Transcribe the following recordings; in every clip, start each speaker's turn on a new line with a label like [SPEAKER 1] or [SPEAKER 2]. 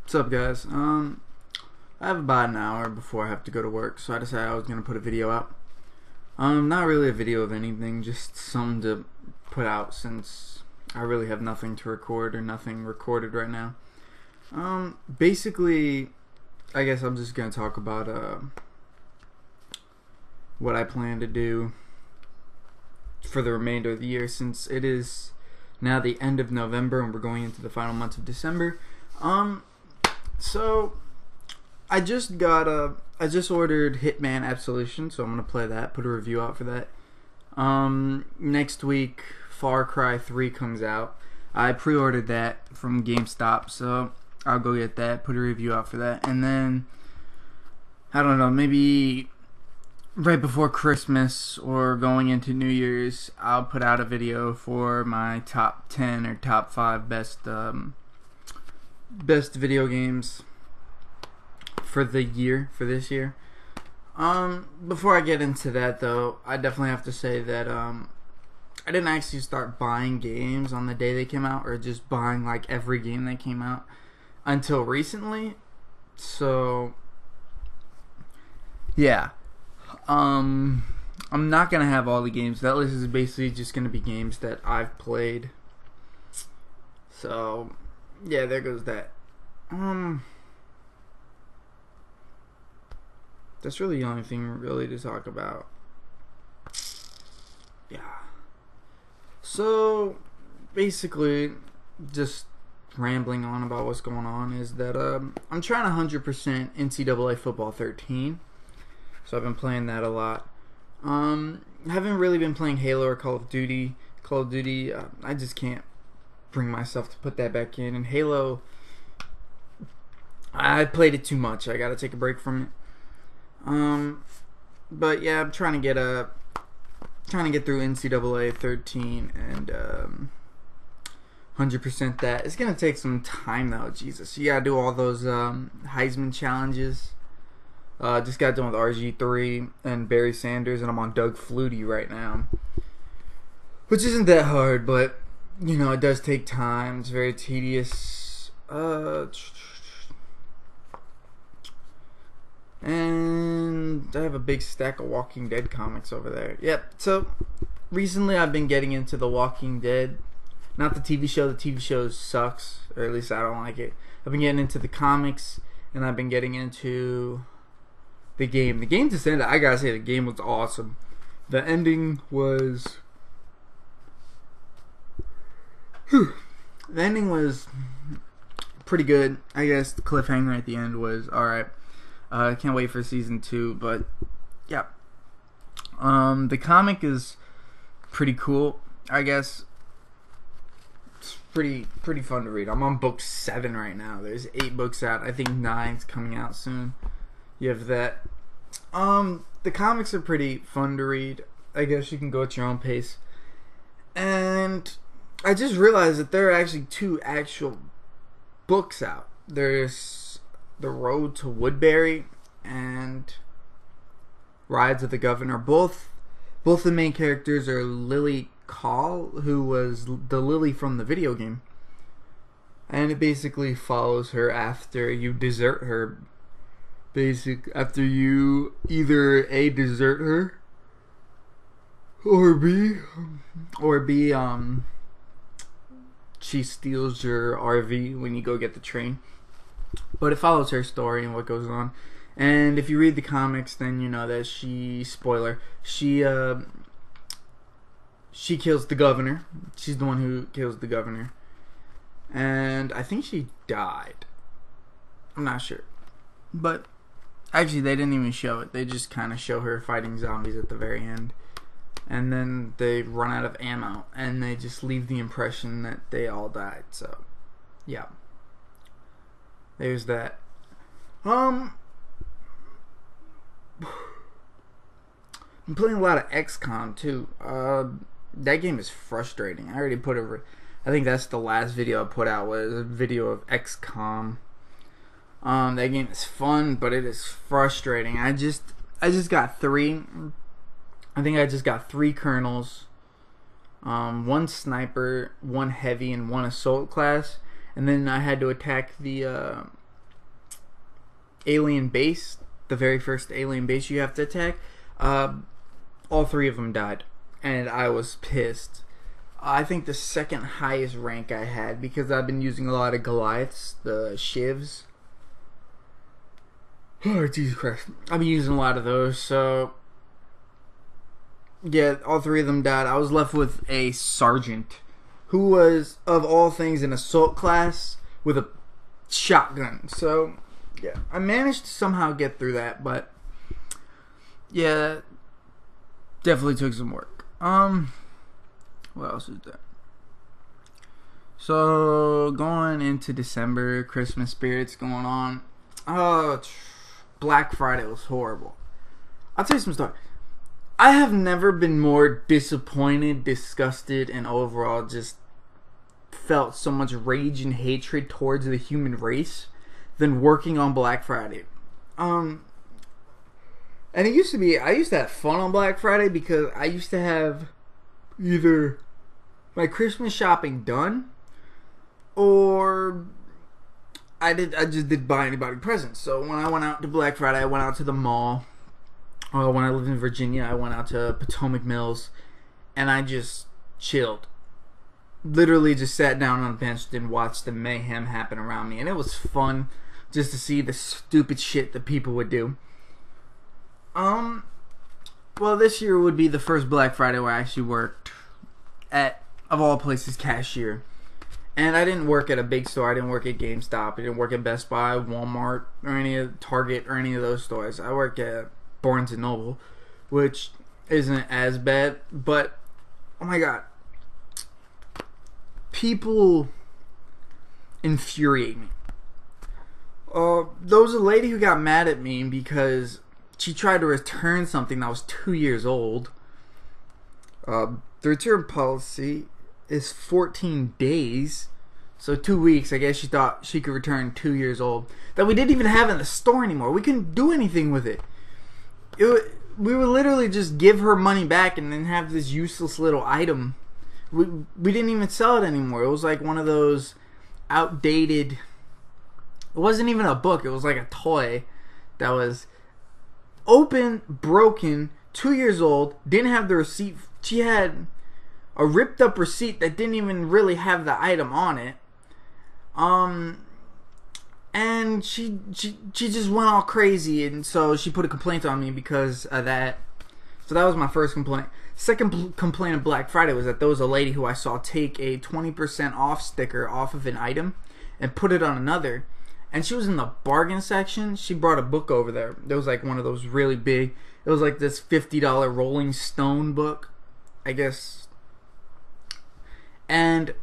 [SPEAKER 1] What's up, guys? I have about an hour before I have to go to work, so I decided I was gonna put a video out. Not really a video of anything, just something to put out since I really have nothing to record or nothing recorded right now. Basically, I guess I'm just gonna talk about what I plan to do for the remainder of the year, since it is now the end of November and we're going into the final months of December. So I just ordered Hitman Absolution, so I'm gonna play that, put a review out for that. Next week Far Cry 3 comes out. I pre-ordered that from GameStop, so I'll go get that, put a review out for that, and then I don't know, maybe right before Christmas or going into New Year's, I'll put out a video for my top 10 or top 5 best video games for the year, for this year. Before I get into that though, I definitely have to say that I didn't actually start buying games on the day they came out, or just buying like every game that came out until recently. So yeah, I'm not gonna have all the games. That list is basically just gonna be games that I've played. So yeah, there goes that. That's really the only thing really to talk about. Yeah. So basically, just rambling on about what's going on is that I'm trying to 100% NCAA Football 13. So I've been playing that a lot. I haven't really been playing Halo or Call of Duty. I just can't bring myself to put that back in. And Halo, I played it too much. I gotta take a break from it. But yeah, I'm trying to get through NCAA 13 and 100% that. It's gonna take some time though. Jesus, you gotta do all those Heisman challenges. Just got done with RG3 and Barry Sanders, and I'm on Doug Flutie right now, which isn't that hard, but you know, it does take time. It's very tedious. And I have a big stack of Walking Dead comics over there. Yep. So recently I've been getting into The Walking Dead. Not the TV show. The TV show sucks, or at least I don't like it. I've been getting into the comics, and I've been getting into the game. The game just ended. I gotta say, the game was awesome. The ending was... The ending was pretty good. I guess the cliffhanger at the end was alright. I can't wait for season 2, but yeah. The comic is pretty cool, I guess. It's pretty fun to read. I'm on book 7 right now. There's 8 books out. I think 9's coming out soon. You have that. The comics are pretty fun to read. I guess you can go at your own pace. And I just realized that there are actually 2 actual books out. There's The Road to Woodbury and Rides of the Governor. Both the main characters are Lily Call, who was the Lily from the video game. And it basically follows her after you desert her. After you either A, desert her, or B, she steals your RV when you go get the train. But it follows her story and what goes on. And if you read the comics, then you know that she kills the governor. She's the one who kills the governor. And I think she died. I'm not sure. But actually, they didn't even show it. They just kind of show her fighting zombies at the very end. And then they run out of ammo. And they just leave the impression that they all died. So, yeah. There's that. I'm playing a lot of XCOM too. That game is frustrating. I already put I think that's the last video I put out, was a video of XCOM. That game is fun, but it is frustrating. I just got 3. I think I just got 3 colonels, 1 sniper, 1 heavy, and 1 assault class. And then I had to attack the alien base, the very first alien base you have to attack, all 3 of them died. And I was pissed. I think the second highest rank I had, because I've been using a lot of Goliaths, the Shivs. Oh, Jesus Christ. I've been using a lot of those, so... Yeah, all 3 of them died. I was left with a sergeant, who was, of all things, an assault class with a shotgun. So, yeah, I managed to somehow get through that, but... Yeah, definitely took some work. What else is there? So, going into December, Christmas spirits going on. Oh, Black Friday was horrible. I'll tell you some story. I have never been more disappointed, disgusted, and overall just felt so much rage and hatred towards the human race than working on Black Friday. And it used to be, I used to have fun on Black Friday because I used to have either my Christmas shopping done, or I just did buy anybody presents. So when I went out to Black Friday, I went out to the mall. When I lived in Virginia, I went out to Potomac Mills, and I just chilled. Literally just sat down on a bench and watched the mayhem happen around me, and it was fun just to see the stupid shit that people would do. Well, this year would be the first Black Friday where I actually worked at, of all places, cashier. And I didn't work at a big store. I didn't work at GameStop. I didn't work at Best Buy, Walmart, or any of Target, or any of those stores. I worked at Barnes & Noble, which isn't as bad. But, oh my god. People infuriate me. There was a lady who got mad at me because she tried to return something that was 2 years old. The return policy is 14 days. So 2 weeks, I guess she thought she could return 2 years old. That we didn't even have in the store anymore. We couldn't do anything with it. We would literally just give her money back and then have this useless little item. We didn't even sell it anymore. It was like one of those outdated... It wasn't even a book. It was like a toy that was open, broken, 2 years old, didn't have the receipt. She had a ripped up receipt that didn't even really have the item on it. And she just went all crazy, and so she put a complaint on me because of that. So that was my first complaint. Second complaint of Black Friday was that there was a lady who I saw take a 20% off sticker off of an item and put it on another. And she was in the bargain section. She brought a book over there. There was like one of those really big. It was like this $50 Rolling Stone book, I guess. And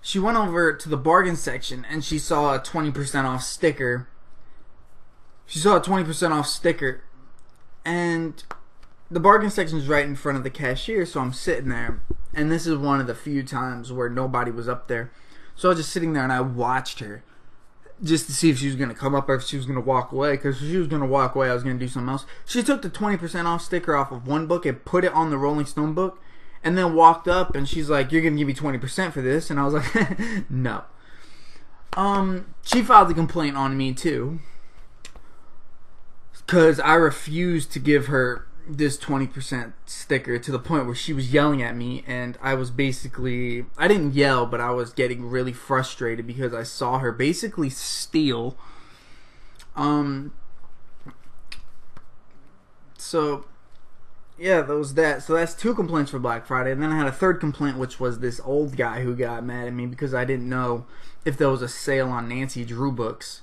[SPEAKER 1] she went over to the bargain section and she saw a 20% off sticker. She saw a 20% off sticker. And the bargain section is right in front of the cashier, so I'm sitting there. And this is one of the few times where nobody was up there. So I was just sitting there and I watched her, just to see if she was going to come up or if she was going to walk away. Because if she was going to walk away, I was going to do something else. She took the 20% off sticker off of one book and put it on the Rolling Stone book. And then walked up and she's like, "You're going to give me 20% for this?" And I was like, no. She filed a complaint on me too. Because I refused to give her this 20% sticker to the point where she was yelling at me. And I was basically, I didn't yell, but I was getting really frustrated because I saw her basically steal. So yeah, that was that. So that's 2 complaints for Black Friday. And then I had a third complaint, which was this old guy who got mad at me because I didn't know if there was a sale on Nancy Drew books.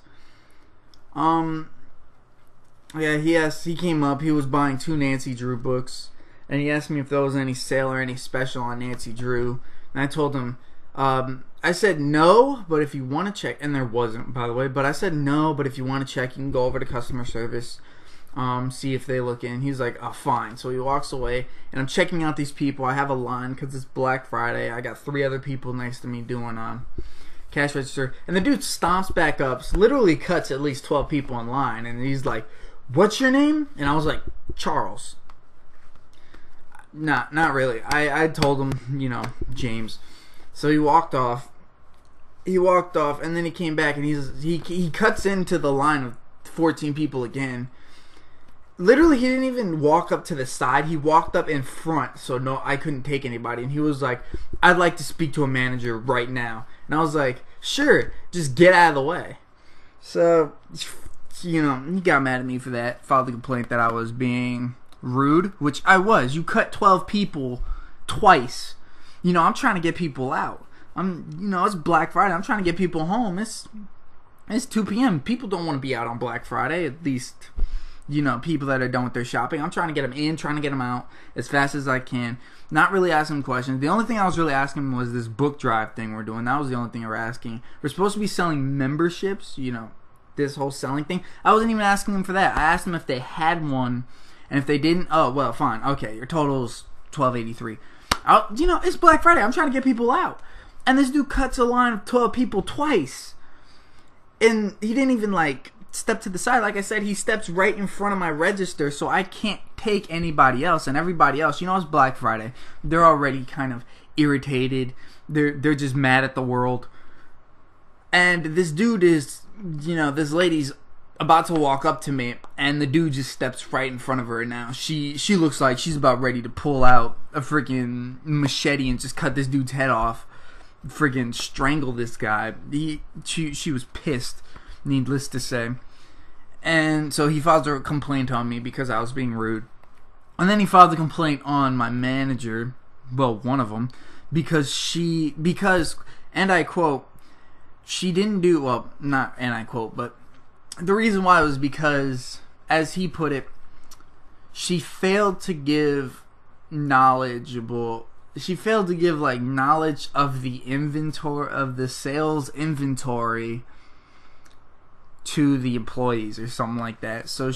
[SPEAKER 1] Yeah, he came up. He was buying 2 Nancy Drew books. And he asked me if there was any sale or any special on Nancy Drew. And I told him, I said no, but if you want to check, and there wasn't, by the way, but I said no, but if you want to check, you can go over to customer service. See if they look in. He's like, "Oh, fine." So he walks away, and I'm checking out these people. I have a line because it's Black Friday. I got 3 other people next to me doing cash register, and the dude stomps back up, literally cuts at least 12 people in line, and he's like, "What's your name?" And I was like, "Charles." Not really. I told him, James. So he walked off. And then he came back, and he cuts into the line of 14 people again. Literally, he didn't even walk up to the side. He walked up in front, so no, I couldn't take anybody. And he was like, "I'd like to speak to a manager right now." And I was like, "Sure, just get out of the way." So, he got mad at me for that. Filed a complaint that I was being rude, which I was. You cut 12 people twice. I'm trying to get people out. It's Black Friday. I'm trying to get people home. It's 2 p.m. People don't want to be out on Black Friday, at least... people that are done with their shopping. I'm trying to get them in, trying to get them out as fast as I can. Not really asking them questions. The only thing I was really asking them was this book drive thing we're doing. That was the only thing I was asking. We're supposed to be selling memberships, this whole selling thing. I wasn't even asking them for that. I asked them if they had one, and if they didn't, oh, well, fine. Okay, your total's $12.83. It's Black Friday. I'm trying to get people out. And this dude cuts a line of 12 people twice. And he didn't even, step to the side. Like I said, he steps right in front of my register, so I can't take anybody else. And everybody else, it's Black Friday. They're already kind of irritated. They're just mad at the world. And this dude is, this lady's about to walk up to me, and the dude just steps right in front of her. Now she looks like she's about ready to pull out a freaking machete and just cut this dude's head off. Freaking strangle this guy. She was pissed, needless to say. And so he filed a complaint on me because I was being rude. And then he filed a complaint on my manager, well, one of them, because, and I quote, she didn't do, well, not, and I quote, but the reason why was because, as he put it, she failed to give knowledge of the inventory, of the sales inventory to the employees or something like that. So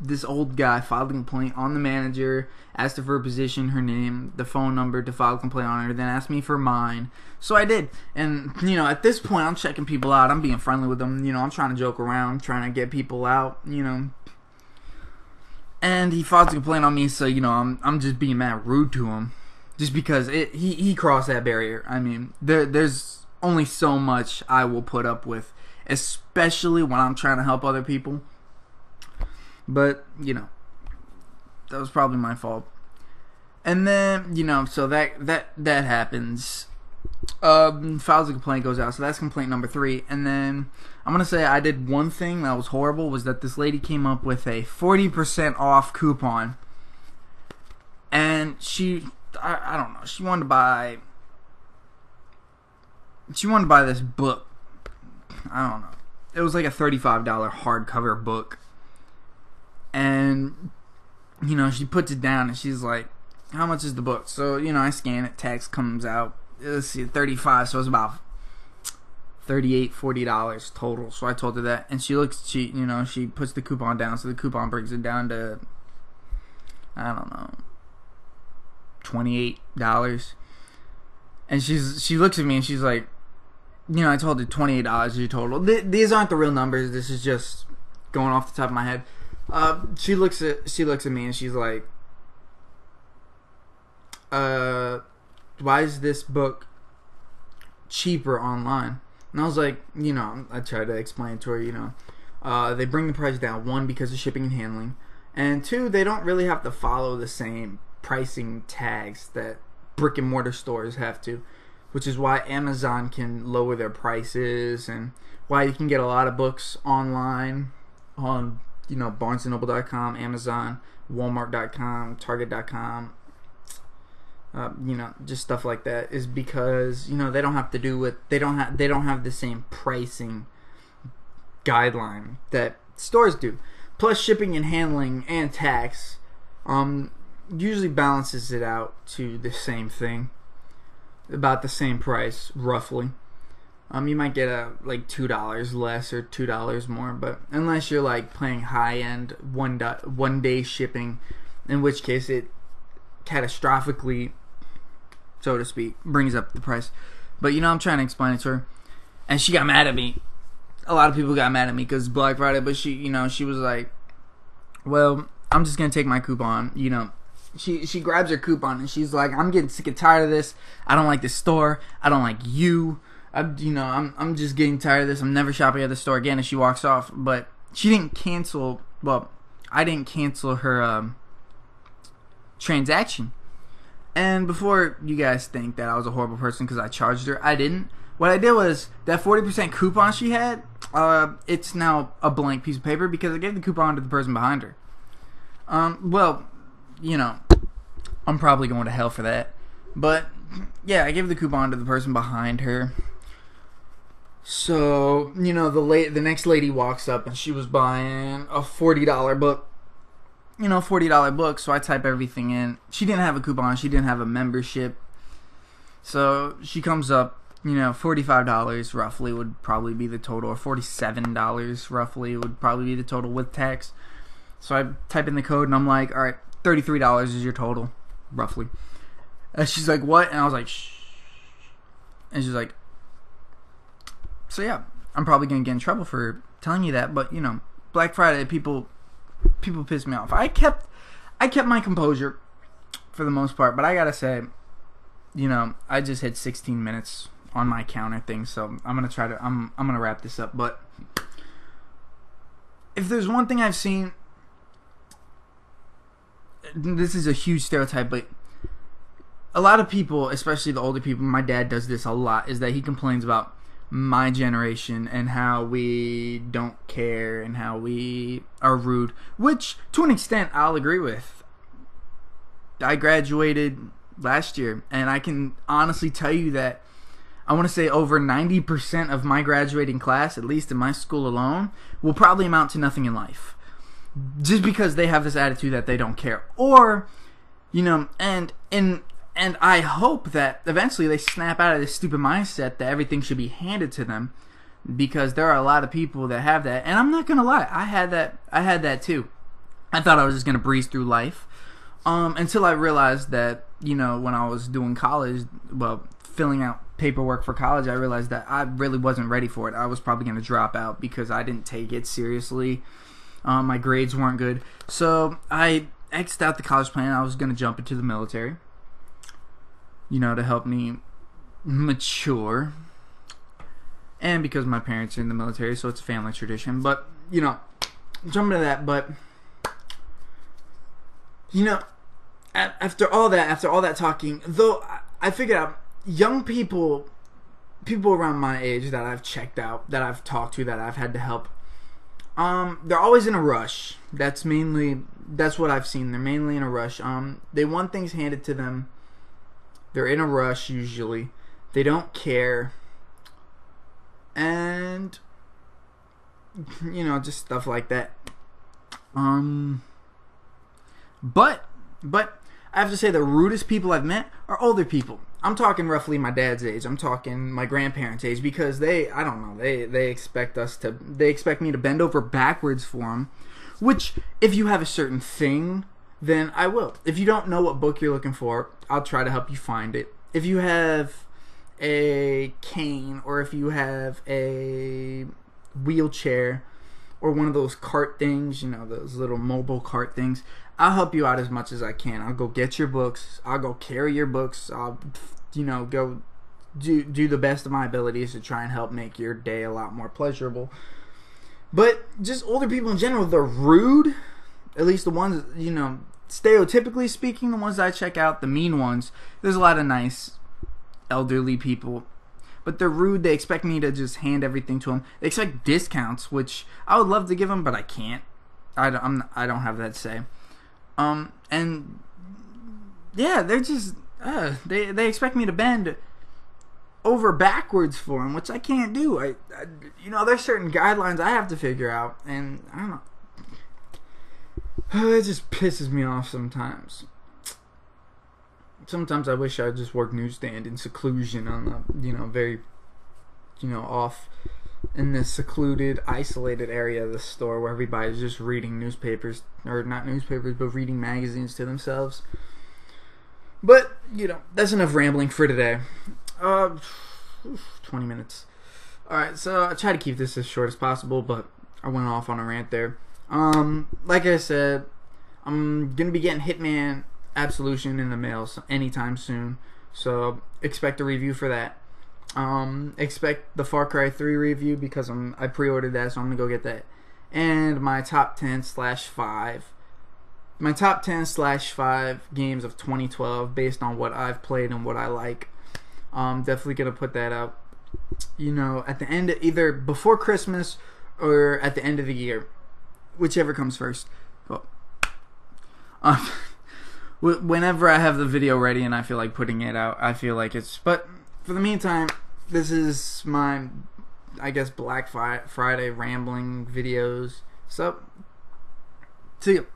[SPEAKER 1] this old guy filed a complaint on the manager, asked her for her position, her name, the phone number to file a complaint on her, then asked me for mine. So I did. And, at this point, I'm checking people out. I'm being friendly with them. I'm trying to joke around, trying to get people out, And he filed a complaint on me, so, I'm just being mad rude to him. Just because he crossed that barrier. I mean, there's only so much I will put up with, especially when I'm trying to help other people. But, that was probably my fault. And then, so that happens. Files a complaint, goes out. So that's complaint number 3. And then I'm going to say I did one thing that was horrible, was that this lady came up with a 40% off coupon. And I don't know, she wanted to buy this book. I don't know. It was like a $35 hardcover book. And, she puts it down and she's like, "How much is the book?" So, I scan it, text comes out. Let's see, 35, so it's about $38, $40 total. So I told her that. And she puts the coupon down, so the coupon brings it down to, I don't know, $28. And she looks at me and she's like, I told her $28 is your total. These aren't the real numbers. This is just going off the top of my head. She looks at me and she's like, why is this book cheaper online? And I was like, I tried to explain to her, they bring the price down, 1, because of shipping and handling, and 2, they don't really have to follow the same pricing tags that brick and mortar stores have to, which is why Amazon can lower their prices, and why you can get a lot of books online on, BarnesandNoble.com, Amazon, Walmart.com, Target.com, just stuff like that, is because, they don't have to do it. They don't have the same pricing guideline that stores do. Plus, shipping and handling and tax, usually balances it out to the same thing, about the same price, roughly. You might get $2 less or $2 more, but unless you're playing high end one day shipping, in which case it catastrophically, so to speak, brings up the price. But I'm trying to explain it to her, and she got mad at me. A lot of people got mad at me because it's Black Friday, but she was like, "Well, I'm just gonna take my coupon." She grabs her coupon and she's like, "I'm getting sick and tired of this. I don't like this store. I don't like you. I'm just getting tired of this. I'm never shopping at the store again. And she walks off. But she didn't cancel. Well, I didn't cancel her transaction. And before you guys think that I was a horrible person because I charged her, I didn't. What I did was that 40% coupon she had. It's now a blank piece of paper because I gave the coupon to the person behind her. Well, I'm probably going to hell for that. But yeah, I gave the coupon to the person behind her. So, the next lady walks up and she was buying a $40 book. $40 book, so I type everything in. She didn't have a coupon, she didn't have a membership. So she comes up, $45 roughly would probably be the total, or $47 roughly would probably be the total with tax. So I type in the code and I'm like, alright, $33 is your total, roughly. And she's like, what? And I was like, shh. And she's like, so yeah, I'm probably going to get in trouble for telling you that, but Black Friday, people piss me off. I kept my composure for the most part, but I gotta say, I just hit 16 minutes on my counter thing, so I'm gonna wrap this up. But if there's one thing I've seen, this is a huge stereotype, but a lot of people, especially the older people, my dad does this a lot, is that he complains about my generation and how we don't care and how we are rude, which to an extent I'll agree with. I graduated last year and I can honestly tell you that I want to say over 90% of my graduating class, at least in my school alone, will probably amount to nothing in life, just because they have this attitude that they don't care. Or and I hope that eventually they snap out of this stupid mindset that everything should be handed to them, because there are a lot of people that have that. And I'm not gonna lie, I had that too. I thought I was just gonna breeze through life, until I realized that when I was doing college, filling out paperwork for college, I realized that I really wasn't ready for it. I was probably gonna drop out because I didn't take it seriously. My grades weren't good, so I X'd out the college plan. I was gonna jump into the military, to help me mature. And because my parents are in the military, so it's a family tradition. But, jumping to that, but, after all that talking, though, I figured out young people around my age that I've checked out, that I've talked to, that I've had to help, they're always in a rush. That's what I've seen. They're mainly in a rush. They want things handed to them. They're in a rush usually. They don't care. And just stuff like that. But I have to say the rudest people I've met are older people. I'm talking roughly my dad's age. I'm talking my grandparents' age, because they expect me to bend over backwards for them, which if you have a certain thing, then I will. If you don't know what book you're looking for, I'll try to help you find it. If you have a cane, or if you have a wheelchair, or one of those cart things, those little mobile cart things, I'll help you out as much as I can. I'll go get your books. I'll go carry your books. I'll, go do the best of my abilities to try and help make your day a lot more pleasurable. But just older people in general, they're rude. At least the ones, stereotypically speaking, the ones I check out, the mean ones. There's a lot of nice elderly people, but they're rude. They expect me to just hand everything to them. They expect discounts, which I would love to give them, but I can't. I don't have that say. And yeah, they're just they expect me to bend over backwards for them, which I can't do. I there's certain guidelines I have to figure out, and I don't know. It just pisses me off sometimes. Sometimes I wish I'd just work newsstand in seclusion on the, very, off in this secluded, isolated area of the store where everybody's just reading newspapers, or not newspapers, but reading magazines to themselves. But, that's enough rambling for today. 20 minutes. Alright, so I try to keep this as short as possible, but I went off on a rant there. Like I said, I'm gonna be getting Hitman Absolution in the mail anytime soon, so expect a review for that. Expect the Far Cry 3 review because I pre-ordered that, so I'm gonna go get that. And my top 10/5. My top 10/5 games of 2012 based on what I've played and what I like. Definitely gonna put that out. At the end, either before Christmas or at the end of the year, whichever comes first. Well, whenever I have the video ready and I feel like putting it out, I feel like it's. But for the meantime, this is my, I guess, Black Friday rambling videos. So, see you.